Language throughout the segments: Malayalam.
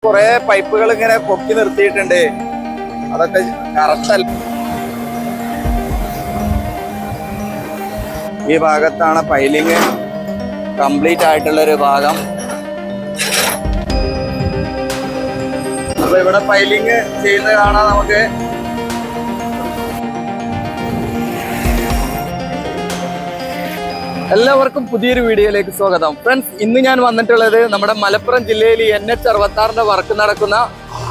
കുറെ പൈപ്പുകൾ ഇങ്ങനെ പൊക്കി നിർത്തിയിട്ടുണ്ട്. അതൊക്കെ കറക്റ്റ് അല്ല. ഈ ഭാഗത്താണ് പൈലിങ് കംപ്ലീറ്റ് ആയിട്ടുള്ള ഒരു ഭാഗം. അപ്പൊ ഇവിടെ പൈലിങ് ചെയ്യുന്നത് കാണാൻ നമുക്ക്. എല്ലാവർക്കും പുതിയൊരു വീഡിയോയിലേക്ക് സ്വാഗതം. ഫ്രണ്ട്സ്, ഇന്ന് ഞാൻ വന്നിട്ടുള്ളത് നമ്മുടെ മലപ്പുറം ജില്ലയിൽ NH66 വർക്ക് നടക്കുന്ന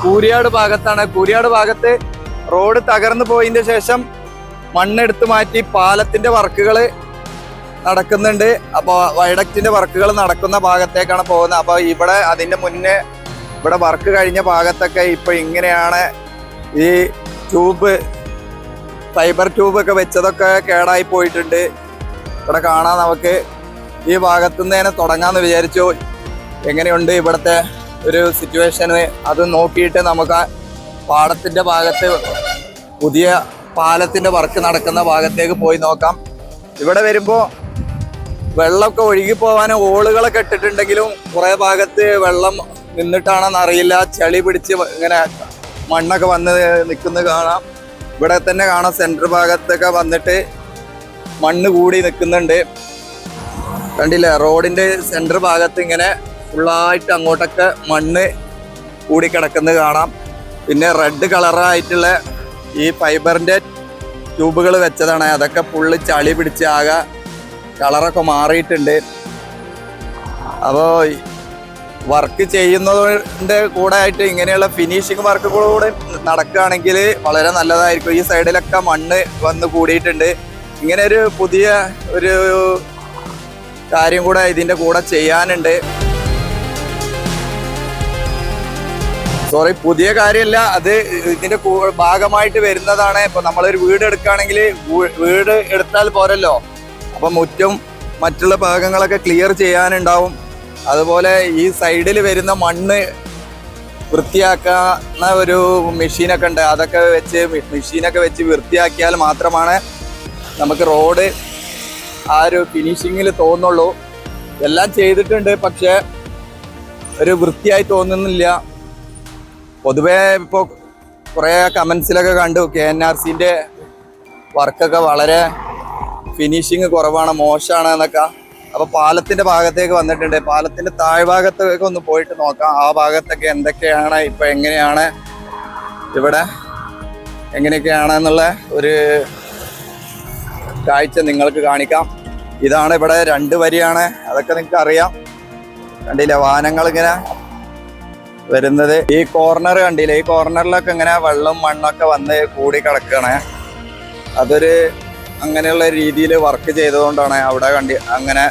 കൂരിയാട് ഭാഗത്താണ്. കൂരിയാട് ഭാഗത്ത് റോഡ് തകർന്നു പോയതിന്റെ ശേഷം മണ്ണെടുത്ത് മാറ്റി പാലത്തിന്റെ വർക്കുകൾ നടക്കുന്നുണ്ട്. അപ്പോൾ വയഡക്റ്റിന്റെ വർക്കുകൾ നടക്കുന്ന ഭാഗത്തേക്കാണ് പോകുന്നത്. അപ്പോൾ ഇവിടെ അതിന്റെ മുന്നേ ഇവിടെ വർക്ക് കഴിഞ്ഞ ഭാഗത്തൊക്കെ ഇപ്പൊ ഇങ്ങനെയാണ്. ഈ ട്യൂബ്, ഫൈബർ ട്യൂബൊക്കെ വെച്ചതൊക്കെ കേടായി പോയിട്ടുണ്ട്. ഇവിടെ കാണാൻ നമുക്ക്. ഈ ഭാഗത്തു നിന്ന് തന്നെ തുടങ്ങാമെന്ന് വിചാരിച്ചു. എങ്ങനെയുണ്ട് ഇവിടുത്തെ ഒരു സിറ്റുവേഷന് അത് നോക്കിയിട്ട് നമുക്ക് പാടത്തിൻ്റെ ഭാഗത്ത് പുതിയ പാലത്തിൻ്റെ വർക്ക് നടക്കുന്ന ഭാഗത്തേക്ക് പോയി നോക്കാം. ഇവിടെ വരുമ്പോൾ വെള്ളമൊക്കെ ഒഴുകിപ്പോവാൻ ഓളുകളൊക്കെ ഇട്ടിട്ടുണ്ടെങ്കിലും കുറേ ഭാഗത്ത് വെള്ളം നിന്നിട്ടാണെന്ന് അറിയില്ല. ചളി പിടിച്ച് ഇങ്ങനെ മണ്ണൊക്കെ വന്ന് നിൽക്കുന്നത് കാണാം. ഇവിടെ തന്നെ കാണാം സെൻറ്റർ ഭാഗത്തൊക്കെ വന്നിട്ട് മണ്ണ് കൂടി നിൽക്കുന്നുണ്ട്. കണ്ടില്ലേ, റോഡിന്റെ സെന്റർ ഭാഗത്ത് ഇങ്ങനെ ഫുള്ളായിട്ട് അങ്ങോട്ടൊക്കെ മണ്ണ് കൂടി കിടക്കുന്നത് കാണാം. പിന്നെ റെഡ് കളറായിട്ടുള്ള ഈ ഫൈബറിന്റെ ട്യൂബുകൾ വെച്ചതാണ്. അതൊക്കെ ഫുള്ള് ചളി പിടിച്ച് ആകെ കളറൊക്കെ മാറിയിട്ടുണ്ട്. അപ്പോൾ വർക്ക് ചെയ്യുന്നതിൻ്റെ കൂടെ ആയിട്ട് ഇങ്ങനെയുള്ള ഫിനിഷിങ് വർക്ക് കൂടെ നടക്കുകയാണെങ്കിൽ വളരെ നല്ലതായിരിക്കും. ഈ സൈഡിലൊക്കെ മണ്ണ് വന്ന് കൂടിയിട്ടുണ്ട്. ഇങ്ങനെ ഒരു പുതിയ ഒരു കാര്യം കൂടെ ഇതിൻ്റെ കൂടെ ചെയ്യാനുണ്ട്. പുതിയ കാര്യമല്ല, അത് ഇതിൻ്റെ ഭാഗമായിട്ട് വരുന്നതാണ്. ഇപ്പൊ നമ്മളൊരു വീട് എടുക്കുകയാണെങ്കിൽ വീട് എടുത്താൽ പോരല്ലോ, അപ്പം മുറ്റും മറ്റുള്ള ഭാഗങ്ങളൊക്കെ ക്ലിയർ ചെയ്യാനുണ്ടാവും. അതുപോലെ ഈ സൈഡിൽ വരുന്ന മണ്ണ് വൃത്തിയാക്കുന്ന ഒരു മെഷീനൊക്കെ ഉണ്ട്. അതൊക്കെ വെച്ച് മെഷീനൊക്കെ വെച്ച് വൃത്തിയാക്കിയാൽ മാത്രമാണ് നമുക്ക് റോഡ് ആ ഒരു ഫിനിഷിങ്ങിൽ തോന്നുള്ളൂ. എല്ലാം ചെയ്തിട്ടുണ്ട്, പക്ഷെ ഒരു വൃത്തിയായി തോന്നുന്നില്ല. പൊതുവേ ഇപ്പോൾ കുറേ കമൻസിലൊക്കെ കണ്ടു KNRCൻ്റെ വർക്കൊക്കെ വളരെ ഫിനിഷിങ് കുറവാണ്, മോശമാണ് എന്നൊക്കെ. അപ്പോൾ പാലത്തിൻ്റെ ഭാഗത്തേക്ക് വന്നിട്ടുണ്ട്. പാലത്തിൻ്റെ താഴ്ഭാഗത്തേക്ക് ഒന്ന് പോയിട്ട് നോക്കാം. ആ ഭാഗത്തൊക്കെ എന്തൊക്കെയാണ്, ഇപ്പം എങ്ങനെയാണ്, ഇവിടെ എങ്ങനെയൊക്കെയാണെന്നുള്ള ഒരു കാഴ്ച നിങ്ങൾക്ക് കാണിക്കാം. ഇതാണ് ഇവിടെ 2 വരിയാണ്. അതൊക്കെ നിങ്ങൾക്ക് അറിയാം. കണ്ടില്ല, വാഹനങ്ങൾ ഇങ്ങനെ വരുന്നത്. ഈ കോർണർ കണ്ടില്ല, ഈ കോർണറിലൊക്കെ ഇങ്ങനെ വെള്ളം മണ്ണൊക്കെ വന്ന് കൂടി കിടക്കുകയാണ്. അതൊരു അങ്ങനെയുള്ള രീതിയിൽ വർക്ക് ചെയ്തതുകൊണ്ടാണ് അവിടെ അങ്ങനെ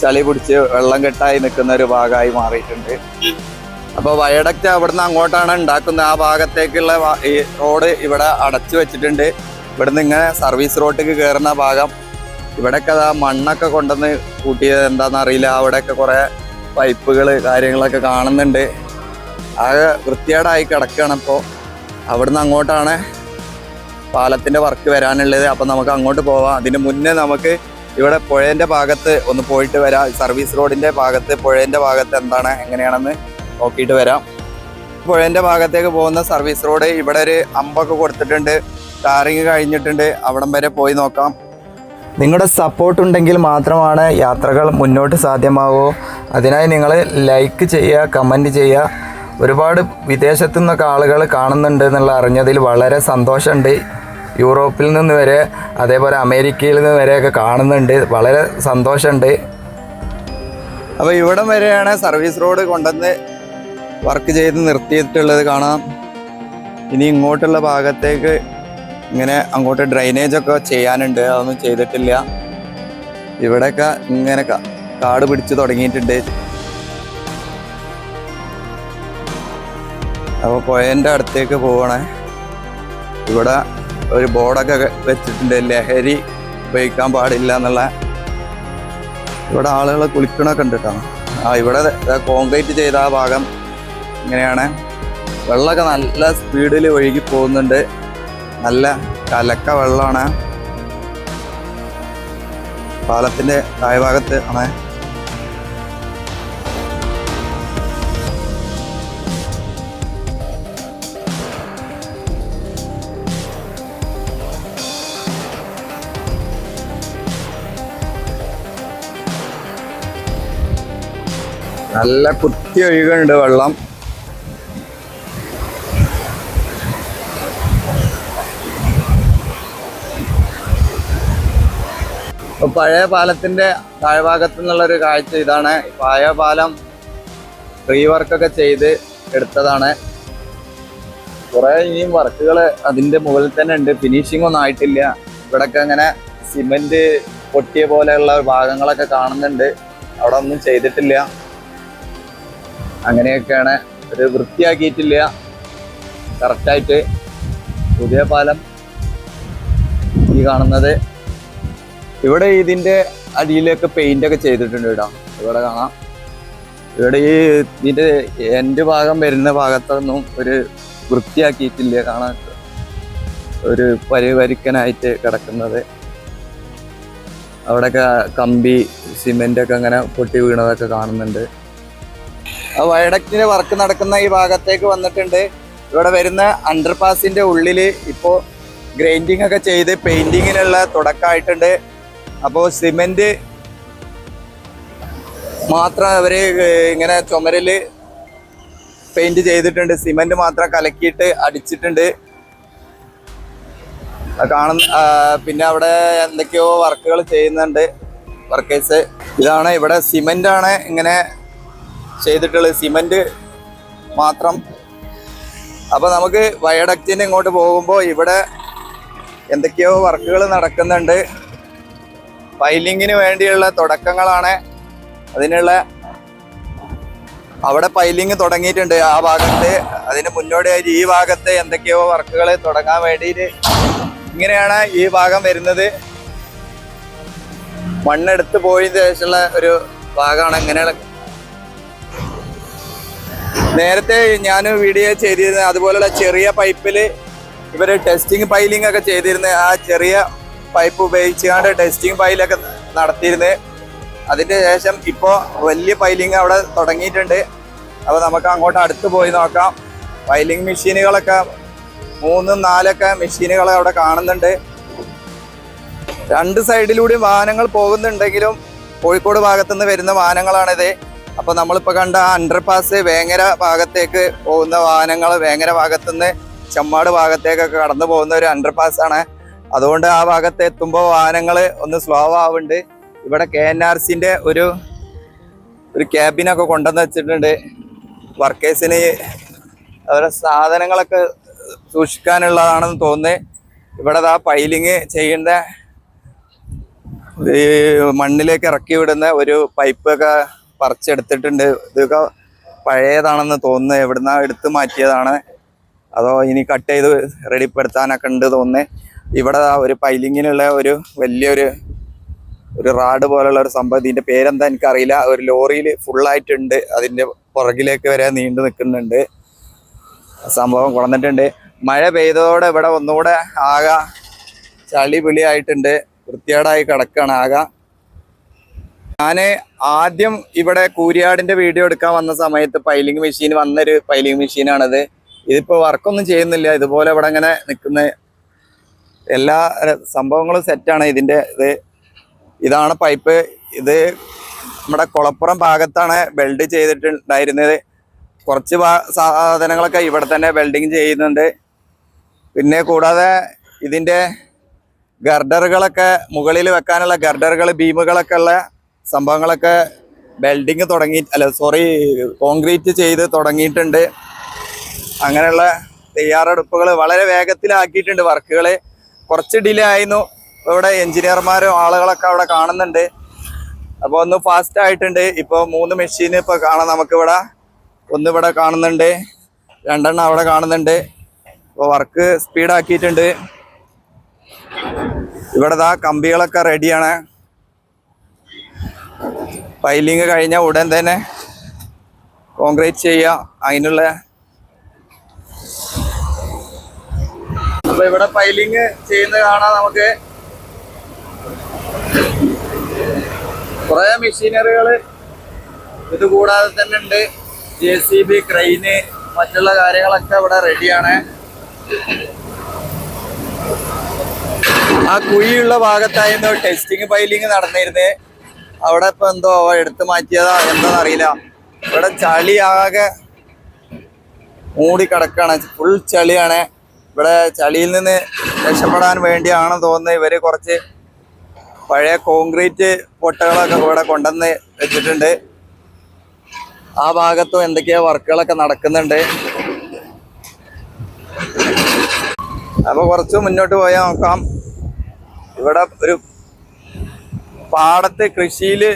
ചളി പിടിച്ച് വെള്ളം കെട്ടായി നിൽക്കുന്ന ഒരു ഭാഗമായി മാറിയിട്ടുണ്ട്. അപ്പോൾ വയഡക്റ്റ് അവിടുന്ന് അങ്ങോട്ടാണ് ഉണ്ടാക്കുന്നത്. ആ ഭാഗത്തേക്കുള്ള ഈ റോഡ് ഇവിടെ അടച്ചു വെച്ചിട്ടുണ്ട്. ഇവിടുന്ന് ഇങ്ങനെ സർവീസ് റോഡിലേക്ക് കയറുന്ന ഭാഗം ഇവിടെയൊക്കെ മണ്ണൊക്കെ കൊണ്ടുവന്ന് കൂട്ടിയത് എന്താണെന്ന് അറിയില്ല. അവിടെയൊക്കെ കുറേ പൈപ്പുകൾ കാര്യങ്ങളൊക്കെ കാണുന്നുണ്ട്. ആകെ വൃത്തികേടായി കിടക്കുകയാണ്. ഇപ്പോൾ അവിടുന്ന് അങ്ങോട്ടാണ് പാലത്തിൻ്റെ വർക്ക് വരാനുള്ളത്. അപ്പം നമുക്ക് അങ്ങോട്ട് പോവാം. അതിന് മുന്നേ നമുക്ക് ഇവിടെ പുഴേൻ്റെ ഭാഗത്ത് ഒന്ന് പോയിട്ട് വരാം. സർവീസ് റോഡിൻ്റെ ഭാഗത്ത്, പുഴേൻ്റെ ഭാഗത്ത് എന്താണ് എങ്ങനെയാണെന്ന് നോക്കിയിട്ട് വരാം. പുഴേൻ്റെ ഭാഗത്തേക്ക് പോകുന്ന സർവീസ് റോഡ് ഇവിടെ ഒരു അമ്പൊക്കെ കൊടുത്തിട്ടുണ്ട്. ടാറിങ് കഴിഞ്ഞിട്ടുണ്ട്. അവിടം വരെ പോയി നോക്കാം. നിങ്ങളുടെ സപ്പോർട്ട് ഉണ്ടെങ്കിൽ മാത്രമാണ് യാത്രകൾ മുന്നോട്ട് സാധ്യമാകൂ. അതിനായി നിങ്ങൾ ലൈക്ക് ചെയ്യുക, കമൻറ്റ് ചെയ്യുക. ഒരുപാട് വിദേശത്തു നിന്നൊക്കെ ആളുകൾ കാണുന്നുണ്ട് എന്നുള്ള അറിഞ്ഞതിൽ വളരെ സന്തോഷമുണ്ട്. യൂറോപ്പിൽ നിന്ന് വരെ, അതേപോലെ അമേരിക്കയിൽ നിന്ന് വരെയൊക്കെ കാണുന്നുണ്ട്. വളരെ സന്തോഷമുണ്ട്. അപ്പോൾ ഇവിടം വരെയാണ് സർവീസ് റോഡ് കൊണ്ടുവന്ന് വർക്ക് ചെയ്ത് നിർത്തിയിട്ടുള്ളത് കാണാം. ഇനി ഇങ്ങോട്ടുള്ള ഭാഗത്തേക്ക് ഇങ്ങനെ അങ്ങോട്ട് ഡ്രൈനേജൊക്കെ ചെയ്യാനുണ്ട്. അതൊന്നും ചെയ്തിട്ടില്ല. ഇവിടെയൊക്കെ ഇങ്ങനെ കാട് പിടിച്ച് തുടങ്ങിയിട്ടുണ്ട്. അപ്പോൾ പുഴേൻ്റെ അടുത്തേക്ക് പോവണേ. ഇവിടെ ഒരു ബോർഡൊക്കെ വെച്ചിട്ടുണ്ട്, ലഹരി ഉപയോഗിക്കാൻ പാടില്ല എന്നുള്ള. ഇവിടെ ആളുകൾ കുളിക്കണമൊക്കെ ഉണ്ട് കേട്ടോ. ഇവിടെ കോൺക്രീറ്റ് ചെയ്ത ആ ഭാഗം ഇങ്ങനെയാണ്. വെള്ളമൊക്കെ നല്ല സ്പീഡിൽ ഒഴുകി പോകുന്നുണ്ട്. നല്ല കലക്ക വെള്ളമാണ്. പാലത്തിൻ്റെ താഴ്ഭാഗത്ത് ആണ്. നല്ല കുത്തി ഒഴുകുന്നുണ്ട് വെള്ളം. പഴയ പാലത്തിന്റെ താഴ്ഭാഗത്തു നിന്നുള്ളൊരു കാഴ്ച ഇതാണ്. പഴയ പാലം റീ വർക്കൊക്കെ ചെയ്ത് എടുത്തതാണ്. കുറെ ഇനിയും വർക്കുകൾ അതിന്റെ മുകളിൽ തന്നെ ഉണ്ട്. ഫിനിഷിംഗ് ഒന്നും ആയിട്ടില്ല. ഇവിടൊക്കെ അങ്ങനെ സിമെന്റ് പൊട്ടിയ പോലെയുള്ള ഭാഗങ്ങളൊക്കെ കാണുന്നുണ്ട്. അവിടെ ഒന്നും ചെയ്തിട്ടില്ല. അങ്ങനെയൊക്കെയാണ്. ഒരു വൃത്തിയാക്കിയിട്ടില്ല കറക്റ്റായിട്ട്. പുതിയ പാലം ഈ കാണുന്നത്. ഇവിടെ ഇതിന്റെ അടിയിലൊക്കെ പെയിന്റ് ഒക്കെ ചെയ്തിട്ടുണ്ട്. ഇവിടെ കാണാം. ഇവിടെ ഈ ഇതിന്റെ എൻഡ് ഭാഗം വരുന്ന ഭാഗത്തൊന്നും ഒരു വൃത്തിയാക്കിയിട്ടില്ല. കാണാൻ ഒരു പരിവരിക്കനായിട്ട് കിടക്കുന്നത്. അവിടെയൊക്കെ കമ്പി സിമെന്റ് ഒക്കെ അങ്ങനെ പൊട്ടി വീണതൊക്കെ കാണുന്നുണ്ട്. ആ വയഡക്റ്റിന്റെ വർക്ക് നടക്കുന്ന ഈ ഭാഗത്തേക്ക് വന്നിട്ടുണ്ട്. ഇവിടെ വരുന്ന അണ്ടർപാസിന്റെ ഉള്ളിൽ ഇപ്പോൾ ഗ്രൈൻഡിങ് ഒക്കെ ചെയ്ത് പെയിന്റിങ്ങിനുള്ള തുടക്കമായിട്ടുണ്ട്. അപ്പോൾ സിമെന്റ് മാത്രം അവര് ഇങ്ങനെ ചുമരില് പെയിന്റ് ചെയ്തിട്ടുണ്ട്. സിമെന്റ് മാത്രം കലക്കിയിട്ട് അടിച്ചിട്ടുണ്ട്. പിന്നെ അവിടെ എന്തൊക്കെയോ വർക്കുകൾ ചെയ്യുന്നുണ്ട് വർക്കേഴ്സ്. ഇതാണ് ഇവിടെ സിമെന്റ് ആണ് ഇങ്ങനെ ചെയ്തിട്ടുള്ളത്, സിമെന്റ് മാത്രം. അപ്പൊ നമുക്ക് വയഡക്റ്റിന് ഇങ്ങോട്ട് പോകുമ്പോൾ ഇവിടെ എന്തൊക്കെയോ വർക്കുകൾ നടക്കുന്നുണ്ട്. പൈലിങ്ങിന് വേണ്ടിയുള്ള തുടക്കങ്ങളാണ്. അതിനുള്ള അവിടെ പൈലിങ് തുടങ്ങിയിട്ടുണ്ട് ആ ഭാഗത്ത്. അതിന് മുന്നോടിയായിട്ട് ഈ ഭാഗത്ത് എന്തൊക്കെയോ വർക്കുകൾ തുടങ്ങാൻ വേണ്ടിയിട്ട് ഇങ്ങനെയാണ് ഈ ഭാഗം വരുന്നത്. മണ്ണെടുത്ത് പോയതിന് ശേഷമുള്ള ഒരു ഭാഗമാണ് ഇങ്ങനെയുള്ള. നേരത്തെ ഞാൻ വീഡിയോ ചെയ്തിരുന്നത് അതുപോലുള്ള ചെറിയ പൈപ്പില് ഇവര് ടെസ്റ്റിംഗ് പൈലിംഗ് ഒക്കെ ചെയ്തിരുന്നത്. ആ ചെറിയ പൈപ്പ് ഉപയോഗിച്ചുകൊണ്ട് ടെസ്റ്റിംഗ് പൈലൊക്കെ നടത്തിയിരുന്നത്. അതിന്റെ ശേഷം ഇപ്പോൾ വലിയ പൈലിംഗ് അവിടെ തുടങ്ങിയിട്ടുണ്ട്. അപ്പോൾ നമുക്ക് അങ്ങോട്ട് അടുത്ത് പോയി നോക്കാം. പൈലിംഗ് മെഷീനുകളൊക്കെ 3, 4 മെഷീനുകൾ അവിടെ കാണുന്നുണ്ട്. രണ്ട് സൈഡിലൂടെയും വാഹനങ്ങൾ പോകുന്നുണ്ടെങ്കിലും കോഴിക്കോട് ഭാഗത്തുനിന്ന് വരുന്ന വാഹനങ്ങളാണിത്. അപ്പോൾ നമ്മളിപ്പോൾ കണ്ട അണ്ടർപാസ് വേങ്ങര ഭാഗത്തേക്ക് പോകുന്ന വാഹനങ്ങൾ, വേങ്ങര ഭാഗത്തുനിന്ന് ചമ്മാട് ഭാഗത്തേക്കൊക്കെ കടന്നു പോകുന്ന ഒരു അണ്ടർപാസ് ആണ്. അതുകൊണ്ട് ആ ഭാഗത്ത് എത്തുമ്പോൾ വാഹനങ്ങൾ ഒന്ന് സ്ലോ ആവുന്നുണ്ട്. ഇവിടെ KNRCന്റെ ഒരു ക്യാബിനൊക്കെ കൊണ്ടുവന്ന് വെച്ചിട്ടുണ്ട്. വർക്കേഴ്സിന് അവരുടെ സാധനങ്ങളൊക്കെ സൂക്ഷിക്കാനുള്ളതാണെന്ന് തോന്നുന്നത്. ഇവിടെ ആ പൈലിങ് ചെയ്യേണ്ട ഈ മണ്ണിലേക്ക് ഇറക്കി വിടുന്ന ഒരു പൈപ്പൊക്കെ പറിച്ചെടുത്തിട്ടുണ്ട്. ഇതൊക്കെ പഴയതാണെന്ന് തോന്നുന്നത്. എവിടുന്ന എടുത്ത് മാറ്റിയതാണ് അതോ ഇനി കട്ട് ചെയ്ത് റെഡിപ്പെടുത്താനൊക്കെ ഉണ്ട് തോന്നുന്നത്. ഇവിടെ ഒരു പൈലിങ്ങിനുള്ള ഒരു വലിയൊരു റാഡ് പോലുള്ള ഒരു സംഭവം, ഇതിന്റെ പേരെന്താ എനിക്കറിയില്ല, ഒരു ലോറിയിൽ ഫുള്ളായിട്ടുണ്ട്. അതിന്റെ പുറകിലേക്ക് വരെ നീണ്ടു നിൽക്കുന്നുണ്ട്. സംഭവം കൊണ്ടുവന്നിട്ടുണ്ട്. മഴ പെയ്തതോടെ ഇവിടെ ഒന്നുകൂടെ ആകെ ചളി പിളിയായിട്ടുണ്ട്. വൃത്തികേടായി കിടക്കുകയാണ് ആകെ. ഞാൻ ആദ്യം ഇവിടെ കൂരിയാടിന്റെ വീഡിയോ എടുക്കാൻ വന്ന സമയത്ത് പൈലിംഗ് മെഷീൻ വന്നൊരു പൈലിംഗ് മെഷീനാണിത്. ഇതിപ്പോൾ വർക്കൊന്നും ചെയ്യുന്നില്ല. ഇതുപോലെ ഇവിടെ ഇങ്ങനെ നിൽക്കുന്ന എല്ലാ സംഭവങ്ങളും സെറ്റാണ്. ഇതിൻ്റെ ഇതാണ് പൈപ്പ്. ഇത് നമ്മുടെ കുളപ്പുറം ഭാഗത്താണ് വെൽഡ് ചെയ്തിട്ടുണ്ടായിരുന്നത്. കുറച്ച് സാധനങ്ങളൊക്കെ ഇവിടെ തന്നെ വെൽഡിങ് ചെയ്യുന്നുണ്ട്. പിന്നെ കൂടാതെ ഇതിൻ്റെ ഗർഡറുകളൊക്കെ മുകളിൽ വെക്കാനുള്ള ഗർഡറുകൾ, ബീമുകളൊക്കെ ഉള്ള സംഭവങ്ങളൊക്കെ വെൽഡിങ് കോൺക്രീറ്റ് ചെയ്ത് തുടങ്ങിയിട്ടുണ്ട്. അങ്ങനെയുള്ള തയ്യാറെടുപ്പുകൾ വളരെ വേഗത്തിലാക്കിയിട്ടുണ്ട്. വർക്കുകൾ കുറച്ച് ഡിലേ ആയിരുന്നു. ഇവിടെ എഞ്ചിനീയർമാരും ആളുകളൊക്കെ അവിടെ കാണുന്നുണ്ട്. അപ്പോൾ ഒന്ന് ഫാസ്റ്റ് ആയിട്ടുണ്ട്. ഇപ്പോൾ 3 മെഷീൻ ഇപ്പോൾ കാണാം നമുക്കിവിടെ. ഇവിടെ കാണുന്നുണ്ട്, 2 അവിടെ കാണുന്നുണ്ട്. അപ്പോൾ വർക്ക് സ്പീഡാക്കിയിട്ടുണ്ട്. ഇവിടെ കമ്പികളൊക്കെ റെഡിയാണ്. പൈലിങ് കഴിഞ്ഞ ഉടൻ തന്നെ കോൺക്രീറ്റ് ചെയ്യുക. അതിനുള്ള അപ്പൊ ഇവിടെ പൈലിങ് ചെയ്യുന്നത് കാണാം നമുക്ക്. കുറെ മെഷീനറികൾ ഇത് കൂടാതെ തന്നെ ഉണ്ട്. JCB, ക്രെയിന്, മറ്റുള്ള കാര്യങ്ങളൊക്കെ ഇവിടെ റെഡിയാണ്. ആ കുഴിയുള്ള ഭാഗത്തായിരുന്നു ടെസ്റ്റിങ് പൈലിങ് നടന്നിരുന്നത്. അവിടെ ഇപ്പൊ എന്തോ എടുത്തു മാറ്റിയതാ എന്താണെന്നറിയില്ല. ഇവിടെ ചളി ആകെ മൂടി കിടക്കാണ്, ഫുൾ ചളിയാണ്. ഇവിടെ ചളിയിൽ നിന്ന് രക്ഷപ്പെടാൻ വേണ്ടിയാണെന്ന് തോന്നുന്നത് ഇവര് കുറച്ച് പഴയ കോൺക്രീറ്റ് പൊട്ടകളൊക്കെ ഇവിടെ കൊണ്ടുവന്ന് വെച്ചിട്ടുണ്ട്. ആ ഭാഗത്തും എന്തൊക്കെയോ വർക്കുകളൊക്കെ നടക്കുന്നുണ്ട്. അപ്പൊ കുറച്ച് മുന്നോട്ട് പോയാൽ നോക്കാം. ഇവിടെ ഒരു പാടത്ത് കൃഷിയില്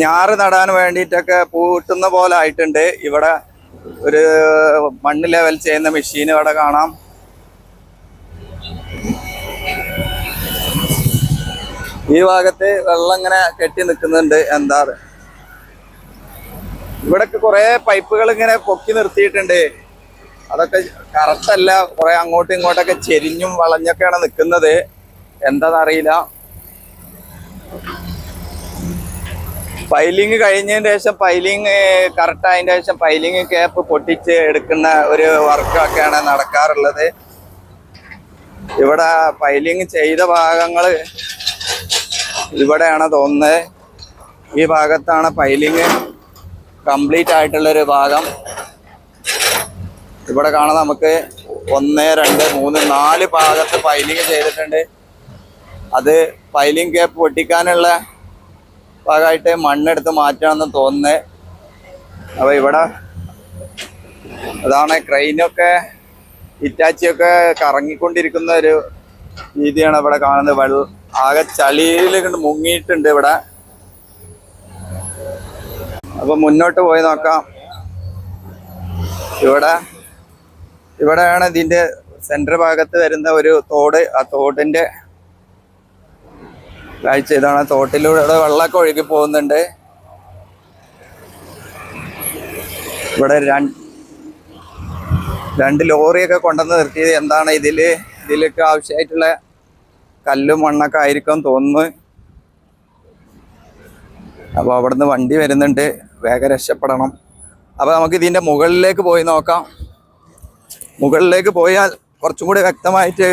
ഞാറ് നടാൻ വേണ്ടിയിട്ടൊക്കെ പൂട്ടുന്ന പോലെ ആയിട്ടുണ്ട്. ഇവിടെ ഒരു മണ്ണ് ലെവൽ ചെയ്യുന്ന മെഷീൻ ഇവിടെ കാണാം. ഈ ഭാഗത്ത് വെള്ളം ഇങ്ങനെ കെട്ടി നിൽക്കുന്നുണ്ട്. എന്താ ഇവിടൊക്കെ കുറെ പൈപ്പുകൾ ഇങ്ങനെ പൊക്കി നിർത്തിയിട്ടുണ്ട്. അതൊക്കെ കറക്റ്റ് അല്ല, കുറെ അങ്ങോട്ടും ഇങ്ങോട്ടൊക്കെ ചെരിഞ്ഞും വളഞ്ഞൊക്കെയാണ് നിൽക്കുന്നത്. എന്താണെന്നറിയില്ല. പൈലിങ് കഴിഞ്ഞതിന് ശേഷം പൈലിങ് കറക്റ്റ് ആയതിന് ശേഷം പൈലിങ് ക്യാപ്പ് പൊട്ടിച്ച് എടുക്കുന്ന ഒരു വർക്കൊക്കെയാണ് നടക്കാറുള്ളത്. ഇവിടെ പൈലിങ് ചെയ്ത ഭാഗങ്ങൾ ഇവിടെയാണ് തോന്നുന്നത്. ഈ ഭാഗത്താണ് പൈലിങ് കംപ്ലീറ്റ് ആയിട്ടുള്ളൊരു ഭാഗം. ഇവിടെ കാണാം നമുക്ക് 1, 2, 3, 4 ഭാഗത്ത് പൈലിങ് ചെയ്തിട്ടുണ്ട്. അത് പൈലിങ് ക്യാപ്പ് പൊട്ടിക്കാനുള്ള ഭാഗമായിട്ട് മണ്ണെടുത്ത് മാറ്റണമെന്ന് തോന്നുന്നത്. അപ്പോൾ ഇവിടെ അതാണ് ക്രെയിനൊക്കെ ഇറ്റാച്ചിയൊക്കെ കറങ്ങിക്കൊണ്ടിരിക്കുന്ന ഒരു രീതിയാണ് ഇവിടെ കാണുന്നത്. ആകെ ചളിയിൽ മുങ്ങിയിട്ടുണ്ട് ഇവിടെ. അപ്പൊ മുന്നോട്ട് പോയി നോക്കാം. ഇവിടെയാണ് ഇതിന്റെ സെന്റർ ഭാഗത്ത് വരുന്ന ഒരു തോട്. ആ തോടിന്റെ കാഴ്ച ഇതാണ്. തോട്ടിലൂടെ വെള്ളമൊക്കെ ഒഴുകി പോകുന്നുണ്ട്. ഇവിടെ രണ്ട് ലോറിയൊക്കെ കൊണ്ടുവന്ന് നിർത്തിയത് എന്താണ് ഇതിലേക്ക് ആവശ്യമായിട്ടുള്ള കല്ലും മണ്ണൊക്കെ ആയിരിക്കും തോന്നുന്നു. അപ്പോൾ അവിടുന്ന് വണ്ടി വരുന്നുണ്ട്, വേഗം രക്ഷപ്പെടണം. അപ്പോൾ നമുക്ക് ഇതിൻ്റെ മുകളിലേക്ക് പോയി നോക്കാം. മുകളിലേക്ക് പോയാൽ കുറച്ചും കൂടി വ്യക്തമായിട്ട്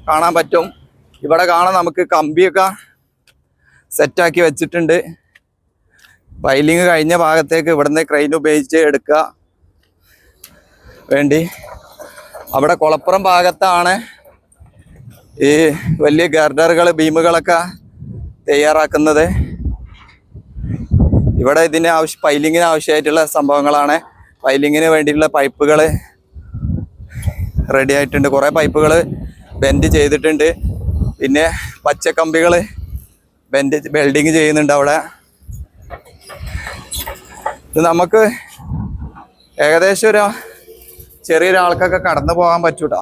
കാണാൻ പറ്റും. ഇവിടെ കാണാൻ നമുക്ക് കമ്പിയൊക്കെ സെറ്റാക്കി വെച്ചിട്ടുണ്ട്. പൈലിങ് കഴിഞ്ഞ ഭാഗത്തേക്ക് ഇവിടുന്ന് ക്രെയിൻ ഉപയോഗിച്ച് എടുക്കുക വേണ്ടി. അവിടെ കുളപ്പുറം ഭാഗത്താണ് ഈ വലിയ ഗർഡറുകൾ ബീമുകളൊക്കെ തയ്യാറാക്കുന്നത്. ഇവിടെ പൈലിങ്ങിന് ആവശ്യമായിട്ടുള്ള സംഭവങ്ങളാണ്. പൈലിങ്ങിന് വേണ്ടിയിട്ടുള്ള പൈപ്പുകൾ റെഡി ആയിട്ടുണ്ട്. കുറേ പൈപ്പുകൾ ബെൻഡ് ചെയ്തിട്ടുണ്ട്. പിന്നെ പച്ചക്കമ്പികൾ വെൽഡിങ് ചെയ്യുന്നുണ്ട് അവിടെ. ഇത് നമുക്ക് ഏകദേശം ചെറിയൊരാൾക്കൊക്കെ കടന്നു പോകാൻ പറ്റൂട്ടോ.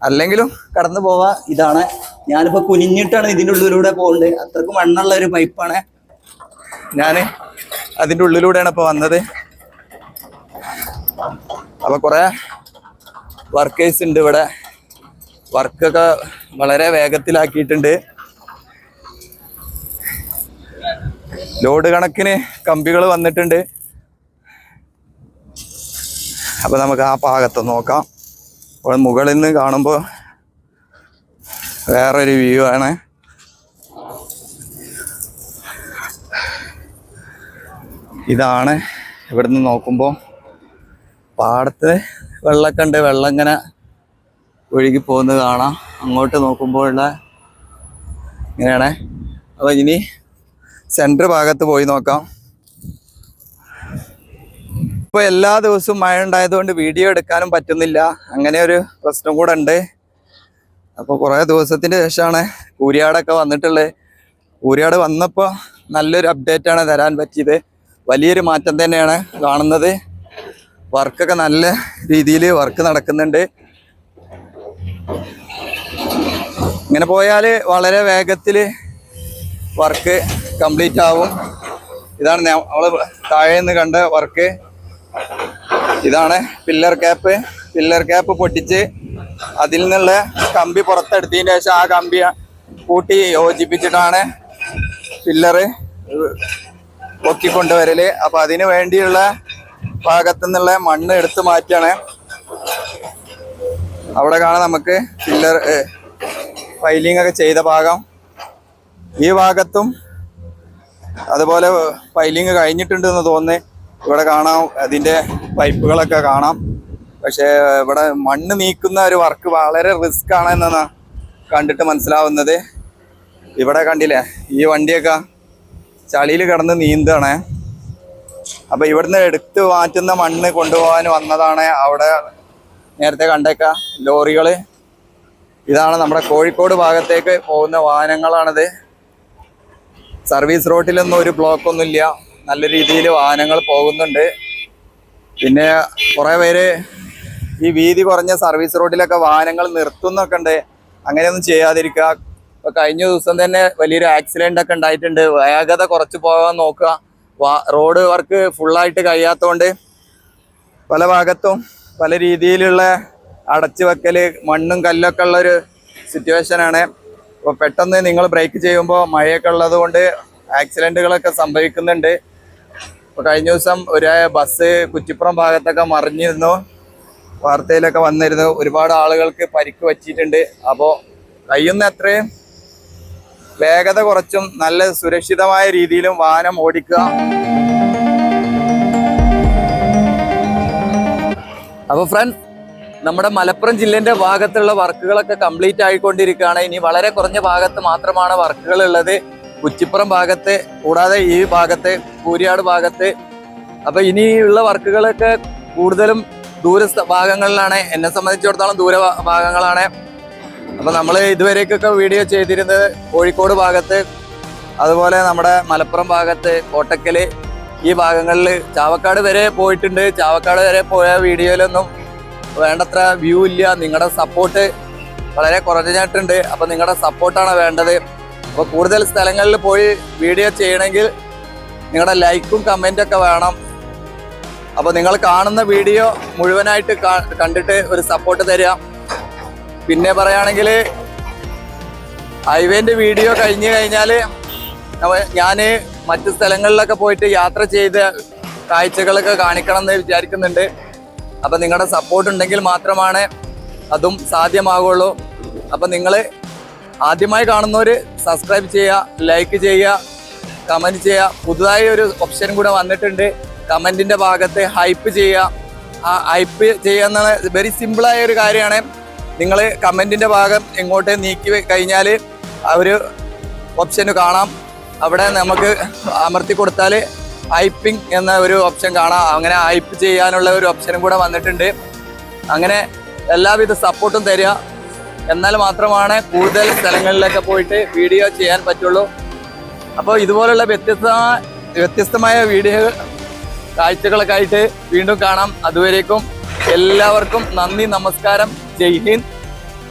അല്ലെങ്കിലും കടന്നു പോവാം. ഇതാണ് ഞാനിപ്പോൾ കുനിഞ്ഞിട്ടാണ് ഇതിൻ്റെ ഉള്ളിലൂടെ പോകുന്നത്. അത്രക്കും മണ്ണുള്ള ഒരു പൈപ്പാണ്. ഞാൻ അതിൻ്റെ ഉള്ളിലൂടെയാണ് ഇപ്പോൾ വന്നത്. അപ്പോൾ കുറേ വർക്കേഴ്സ് ഉണ്ട് ഇവിടെ. വർക്കൊക്കെ വളരെ വേഗത്തിലാക്കിയിട്ടുണ്ട്. ലോഡ് കണക്കിന് കമ്പികൾ വന്നിട്ടുണ്ട്. അപ്പോൾ നമുക്ക് ആ ഭാഗത്ത് നോക്കാം. അപ്പോൾ മുകളിൽ നിന്ന് കാണുമ്പോൾ വേറൊരു വ്യൂ ആണ്. ഇതാണ് ഇവിടുന്ന് നോക്കുമ്പോൾ പാടത്ത് വെള്ളമൊക്കെ ഉണ്ട്. വെള്ളം ഇങ്ങനെ ഒഴുകി പോകുന്നത് കാണാം. അങ്ങോട്ട് നോക്കുമ്പോഴുള്ള ഇങ്ങനെയാണ്. അപ്പോൾ ഇനി സെൻറ്റർ ഭാഗത്ത് പോയി നോക്കാം. ഇപ്പോൾ എല്ലാ ദിവസവും മഴ ഉണ്ടായതുകൊണ്ട് വീഡിയോ എടുക്കാനും പറ്റുന്നില്ല. അങ്ങനെ ഒരു പ്രശ്നം കൂടെ ഉണ്ട്. അപ്പോൾ കുറേ ദിവസത്തിന് ശേഷമാണ് കൂരിയാടൊക്കെ വന്നിട്ടുള്ളത്. കൂരിയാട് വന്നപ്പോൾ നല്ലൊരു അപ്ഡേറ്റാണ് തരാൻ പറ്റിയത്. വലിയൊരു മാറ്റം തന്നെയാണ് കാണുന്നത്. വർക്കൊക്കെ നല്ല രീതിയിൽ വർക്ക് നടക്കുന്നുണ്ട്. ഇങ്ങനെ പോയാൽ വളരെ വേഗത്തിൽ വർക്ക് കംപ്ലീറ്റ് ആവും. ഇതാണ് നമ്മൾ താഴെ നിന്ന് കണ്ട വർക്ക്. ഇതാണ് പില്ലർ ക്യാപ്പ് പൊട്ടിച്ച് അതിൽ നിന്നുള്ള കമ്പി പുറത്തെടുത്തതിന് ശേഷം ആ കമ്പി കൂട്ടി യോജിപ്പിച്ചിട്ടാണ് പില്ലറ് പൊക്കിക്കൊണ്ടുവരല്. അപ്പൊ അതിന് വേണ്ടിയുള്ള ഭാഗത്തു നിന്നുള്ള മണ്ണ് എടുത്തു മാറ്റാണ്. അവിടെ കാണാം നമുക്ക് പില്ലർ പൈലിംഗ് ഒക്കെ ചെയ്ത ഭാഗം. ഈ ഭാഗത്തും അതുപോലെ പൈലിങ് കഴിഞ്ഞിട്ടുണ്ടെന്ന് തോന്നുന്നു. ഇവിടെ കാണാം അതിൻ്റെ പൈപ്പുകളൊക്കെ കാണാം. പക്ഷേ ഇവിടെ മണ്ണ് നീക്കുന്ന ഒരു വർക്ക് വളരെ റിസ്ക് ആണെന്നാണ് കണ്ടിട്ട് മനസ്സിലാവുന്നത്. ഇവിടെ കണ്ടില്ലേ ഈ വണ്ടിയൊക്കെ ചളിയിൽ കിടന്ന് നീന്താണ്. അപ്പം ഇവിടുന്ന് എടുത്ത് മാറ്റുന്ന മണ്ണ് കൊണ്ടുപോകാൻ വന്നതാണ്. അവിടെ നേരത്തെ കണ്ടേക്ക ലോറികൾ. ഇതാണ് നമ്മുടെ കോഴിക്കോട് ഭാഗത്തേക്ക് പോകുന്ന വാഹനങ്ങളാണിത്. സർവീസ് റോഡിലൊന്നും ഒരു ബ്ലോക്കൊന്നുമില്ല, നല്ല രീതിയിൽ വാഹനങ്ങൾ പോകുന്നുണ്ട്. പിന്നെ കുറേ പേര് ഈ വീതി കുറഞ്ഞ സർവീസ് റോഡിലൊക്കെ വാഹനങ്ങൾ നിർത്തുന്നൊക്കെ ഉണ്ട്. അങ്ങനെയൊന്നും ചെയ്യാതിരിക്കുക. ഇപ്പൊ കഴിഞ്ഞ ദിവസം തന്നെ വലിയൊരു ആക്സിഡന്റ് ഒക്കെ ഉണ്ടായിട്ടുണ്ട്. വേഗത കുറച്ച് പോകാൻ നോക്കുക. റോഡ് വർക്ക് ഫുള്ളായിട്ട് കഴിയാത്തതുകൊണ്ട് പല ഭാഗത്തും പല രീതിയിലുള്ള അടച്ചു വെക്കല്, മണ്ണും കല്ലൊക്കെ ഉള്ളൊരു സിറ്റുവേഷനാണ്. അപ്പോൾ പെട്ടെന്ന് നിങ്ങൾ ബ്രേക്ക് ചെയ്യുമ്പോൾ മഴയൊക്കെ ഉള്ളത് കൊണ്ട് ആക്സിഡൻറ്റുകളൊക്കെ സംഭവിക്കുന്നുണ്ട്. ഇപ്പോൾ കഴിഞ്ഞ ദിവസം ഒരു ബസ് കുറ്റിപ്പുറം ഭാഗത്തൊക്കെ മറിഞ്ഞിരുന്നു, വാർത്തയിലൊക്കെ വന്നിരുന്നു. ഒരുപാട് ആളുകൾക്ക് പരിക്ക് പറ്റിയിട്ടുണ്ട്. അപ്പോൾ കഴിയുന്ന അത്രയും വേഗത കുറച്ചും നല്ല സുരക്ഷിതമായ രീതിയിലും വാഹനം ഓടിക്കുക. അപ്പോൾ ഫ്രണ്ട്സ്, നമ്മുടെ മലപ്പുറം ജില്ലേൻ്റെ ഭാഗത്തുള്ള വർക്കുകളൊക്കെ കംപ്ലീറ്റ് ആയിക്കൊണ്ടിരിക്കുകയാണ്. ഇനി വളരെ കുറഞ്ഞ ഭാഗത്ത് മാത്രമാണ് വർക്കുകൾ ഉള്ളത്. കുറ്റിപ്പുറം ഭാഗത്ത് കൂടാതെ ഈ ഭാഗത്ത് കൂരിയാട് ഭാഗത്ത്. അപ്പോൾ ഇനിയുള്ള വർക്കുകളൊക്കെ കൂടുതലും ദൂര ഭാഗങ്ങളിലാണ്. എന്നെ സംബന്ധിച്ചിടത്തോളം ദൂര ഭാഗങ്ങളാണ്. അപ്പോൾ നമ്മൾ ഇതുവരേക്കൊക്കെ വീഡിയോ ചെയ്തിരുന്നത് കോഴിക്കോട് ഭാഗത്ത്, അതുപോലെ നമ്മുടെ മലപ്പുറം ഭാഗത്ത് കോട്ടക്കൽ, ഈ ഭാഗങ്ങളിൽ. ചാവക്കാട് വരെ പോയിട്ടുണ്ട്. ചാവക്കാട് വരെ പോയ വീഡിയോയിലൊന്നും വേണ്ടത്ര വ്യൂ ഇല്ല. നിങ്ങളുടെ സപ്പോർട്ട് വളരെ കുറഞ്ഞിട്ടുണ്ട്. അപ്പോൾ നിങ്ങളുടെ സപ്പോർട്ടാണ് വേണ്ടത്. അപ്പോൾ കൂടുതൽ സ്ഥലങ്ങളിൽ പോയി വീഡിയോ ചെയ്യണമെങ്കിൽ നിങ്ങളുടെ ലൈക്കും കമൻറ്റൊക്കെ വേണം. അപ്പോൾ നിങ്ങൾ കാണുന്ന വീഡിയോ മുഴുവനായിട്ട് കണ്ടിട്ട് ഒരു സപ്പോർട്ട് തരിക. പിന്നെ പറയുകയാണെങ്കിൽ ഹൈവേൻ്റെ വീഡിയോ കഴിഞ്ഞ് കഴിഞ്ഞാൽ ഞാൻ മറ്റ് സ്ഥലങ്ങളിലൊക്കെ പോയിട്ട് യാത്ര ചെയ്ത് കാഴ്ചകളൊക്കെ കാണിക്കണം എന്ന് വിചാരിക്കുന്നുണ്ട്. അപ്പം നിങ്ങളുടെ സപ്പോർട്ട് ഉണ്ടെങ്കിൽ മാത്രമാണ് അതും സാധ്യമാകുള്ളൂ. അപ്പം നിങ്ങൾ ആദ്യമായി കാണുന്നവർ സബ്സ്ക്രൈബ് ചെയ്യുക, ലൈക്ക് ചെയ്യുക, കമൻറ്റ് ചെയ്യുക. പുതുതായി ഒരു ഓപ്ഷൻ കൂടെ വന്നിട്ടുണ്ട്, കമൻറ്റിൻ്റെ ഭാഗത്ത് ഹൈപ്പ് ചെയ്യുക. ആ ഹൈപ്പ് ചെയ്യുക എന്ന വെരി സിമ്പിളായ ഒരു കാര്യമാണ്. നിങ്ങൾ കമൻറ്റിൻ്റെ ഭാഗം ഇങ്ങോട്ട് നീക്കി കഴിഞ്ഞാൽ ആ ഒരു ഓപ്ഷന് കാണാം. അവിടെ നമുക്ക് അമർത്തി കൊടുത്താൽ ഹൈപ്പിംഗ് എന്ന ഒരു ഓപ്ഷൻ കാണാം. അങ്ങനെ ഹൈപ്പ് ചെയ്യാനുള്ള ഒരു ഓപ്ഷനും കൂടെ വന്നിട്ടുണ്ട്. അങ്ങനെ എല്ലാവിധ സപ്പോർട്ടും തരിക. എന്നാൽ മാത്രമാണ് കൂടുതൽ സ്ഥലങ്ങളിലൊക്കെ പോയിട്ട് വീഡിയോ ചെയ്യാൻ പറ്റുള്ളൂ. അപ്പോൾ ഇതുപോലുള്ള വ്യത്യസ്തമായ വീഡിയോ കാഴ്ചകളൊക്കെ ആയിട്ട് വീണ്ടും കാണാം. അതുവരേക്കും എല്ലാവർക്കും നന്ദി, നമസ്കാരം, ജയ് ഹിന്ദ്.